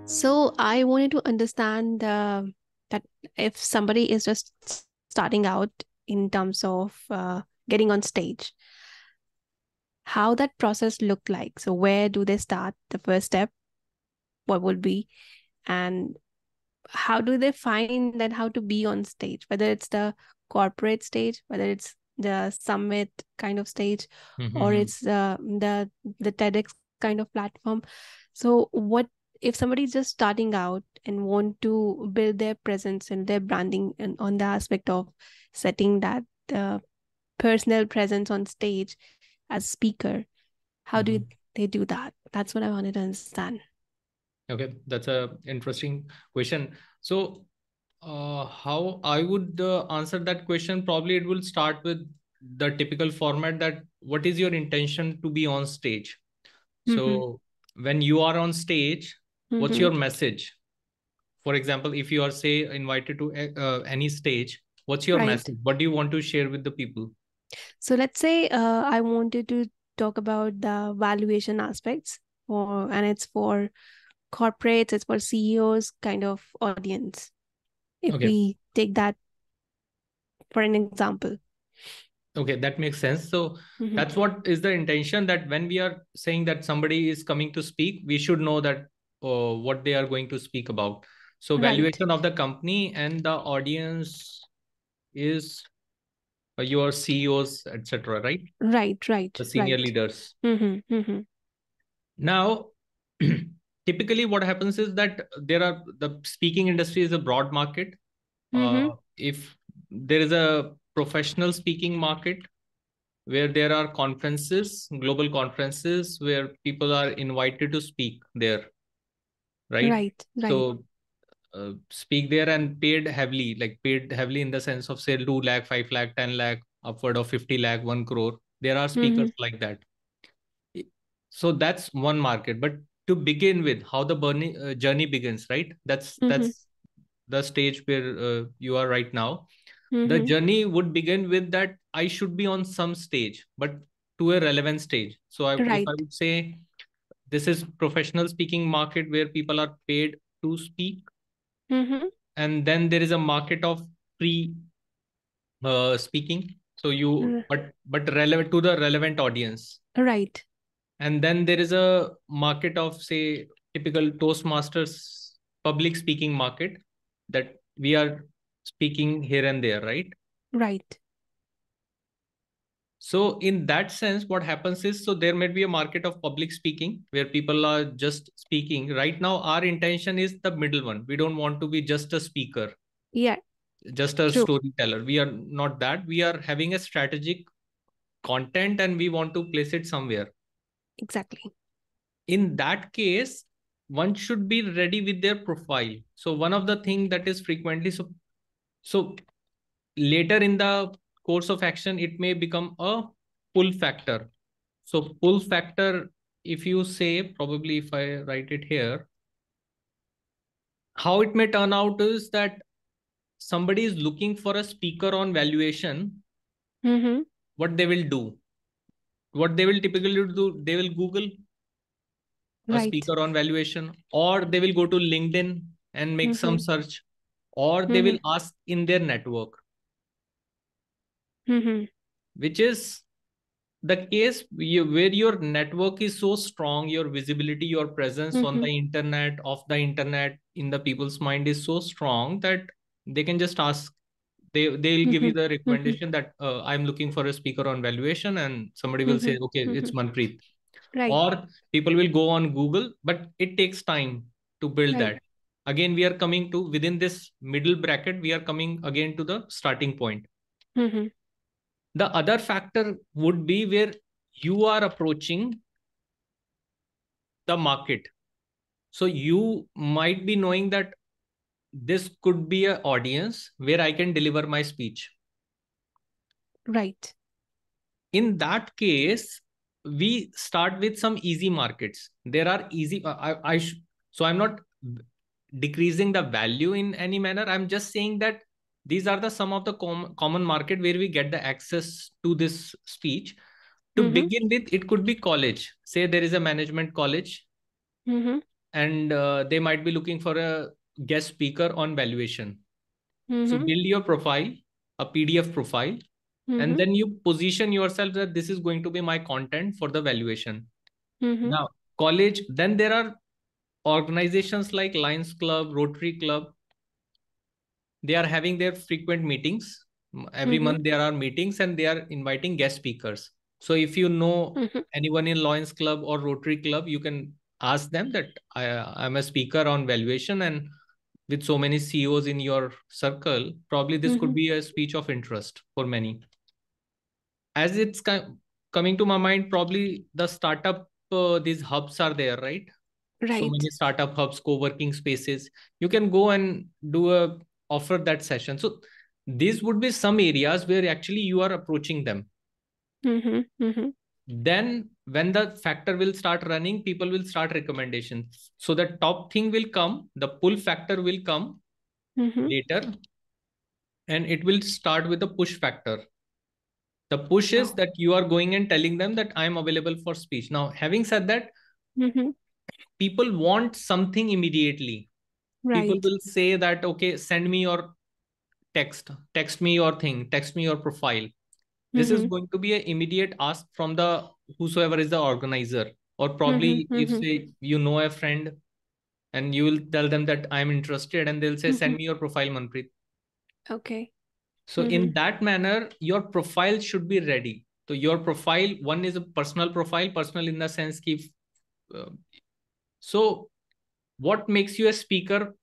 So I wanted to understand that if somebody is just starting out in terms of getting on stage, how that process looked like. So where do they start? The first step, what would be, and how do they find that how to be on stage, whether it's the corporate stage, whether it's the summit kind of stage, or Mm-hmm. it's the TEDx kind of platform. So what if somebody's just starting out and want to build their presence and their branding and on the aspect of setting that personal presence on stage as speaker, how do Mm-hmm. they do that? That's what I wanted to understand. Okay, that's a interesting question. So, how I would answer that question, probably it will start with the typical format that what is your intention to be on stage? Mm-hmm. So, when you are on stage, what's Mm-hmm. your message? For example, if you are, say, invited to any stage, what's your Right. message? What do you want to share with the people? So let's say I wanted to talk about the valuation aspects, and it's for corporates, it's for CEOs kind of audience. If Okay. we take that for an example. Okay, that makes sense. So Mm-hmm. that's what is the intention, that when we are saying that somebody is coming to speak, we should know that what they are going to speak about. So Right, valuation of the company and the audience is your CEOs, etc., right? right, right, The senior right. leaders. Mm-hmm. Mm-hmm. Now, typically what happens is that the speaking industry is a broad market. Mm-hmm. If there is a professional speaking market, where there are conferences, global conferences, where people are invited to speak there, right? Right, right. So speak there and paid heavily, like paid heavily in the sense of, say, 2 lakh, 5 lakh, 10 lakh, upward of 50 lakh, 1 crore. There are Mm-hmm. speakers like that. So that's one market. But to begin with, how the journey begins, right? Mm-hmm. That's the stage where you are right now. The Mm-hmm. journey would begin with that I should be on some stage, but to a relevant stage. So if I Right. would say this is professional speaking market where people are paid to speak, Mm-hmm. and then there is a market of free speaking. So you, but relevant to the relevant audience. Right. And then there is a market of, say, typical Toastmasters public speaking market, that we are speaking here and there, right? Right. So in that sense, what happens is, so there might be a market of public speaking where people are just speaking. Right now, our intention is the middle one. We don't want to be just a speaker, Yeah, just a true. storyteller. We are not that. We are having a strategic content and we want to place it somewhere. Exactly. In that case, one should be ready with their profile. So one of the thing that is frequently, so later in the course of action, it may become a pull factor. So pull factor, if you say, probably if I write it here, how it may turn out is that somebody is looking for a speaker on valuation. Mm-hmm. What they will do, what they will typically do, they will Google a Right. speaker on valuation, or they will go to LinkedIn and make some Mm-hmm. search, or they Mm-hmm. will ask in their network, Mm-hmm. which is the case where your network is so strong, your visibility, your presence on Mm-hmm. the internet, of the internet, in the people's mind is so strong that they can just ask. They'll give you Mm-hmm. the Mm-hmm. recommendation that I'm looking for a speaker on valuation, and somebody will Mm-hmm. say, okay, Mm-hmm. it's Manpreet. Right. Or people will go on Google, but it takes time to build Right. that. Again, we are coming to, within this middle bracket, we are coming again to the starting point. Mm-hmm. The other factor would be where you are approaching the market. So you might be knowing that this could be an audience where I can deliver my speech. Right. In that case, we start with some easy markets. There are easy, so I'm not decreasing the value in any manner. I'm just saying that these are the some of the common market where we get the access to this speech. To Mm-hmm. begin with, it could be college. Say there is a management college. Mm-hmm. and they might be looking for a guest speaker on valuation. So build your profile, a PDF profile, and then you position yourself that this is going to be my content for the valuation. Now, college, then there are organizations like Lions Club, Rotary Club. They are having their frequent meetings. Every month there are meetings and they are inviting guest speakers. So if you know anyone in Lions Club or Rotary Club, you can ask them that I'm a speaker on valuation, and with so many CEOs in your circle, probably this could be a speech of interest for many. As it's coming to my mind, probably the startup, these hubs are there, right? So many startup hubs, co-working spaces. You can go and offer that session. So these would be some areas where actually you are approaching them. Then when the factor will start running, people will start recommendations. So the top thing will come, the pull factor will come later, and it will start with the push factor. The push is that you are going and telling them that I'm available for speech. Now, having said that, people want something immediately. People will say that, okay, send me your text me your thing, text me your profile. This is going to be an immediate ask from the whosoever is the organizer. Or probably if say you know a friend and you will tell them that I'm interested, and they'll say, send me your profile, Manpreet. Okay. So in that manner, your profile should be ready. So your profile, one is a personal profile, personal in the sense ki, so what makes you a speaker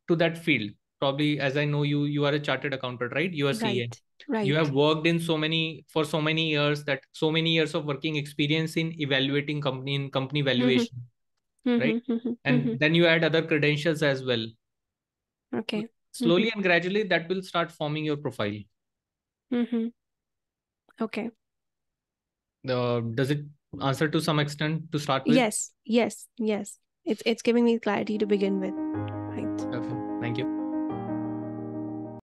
to that field? Probably, as I know you, you are a chartered accountant, right? You are CA. You have worked in for so many years, that so many years of working experience in evaluating company, in company valuation, right? And then you add other credentials as well. Okay. Slowly and gradually, that will start forming your profile. Okay. Does it answer to some extent to start with? Yes. It's giving me clarity to begin with. Right. Okay. Thank you.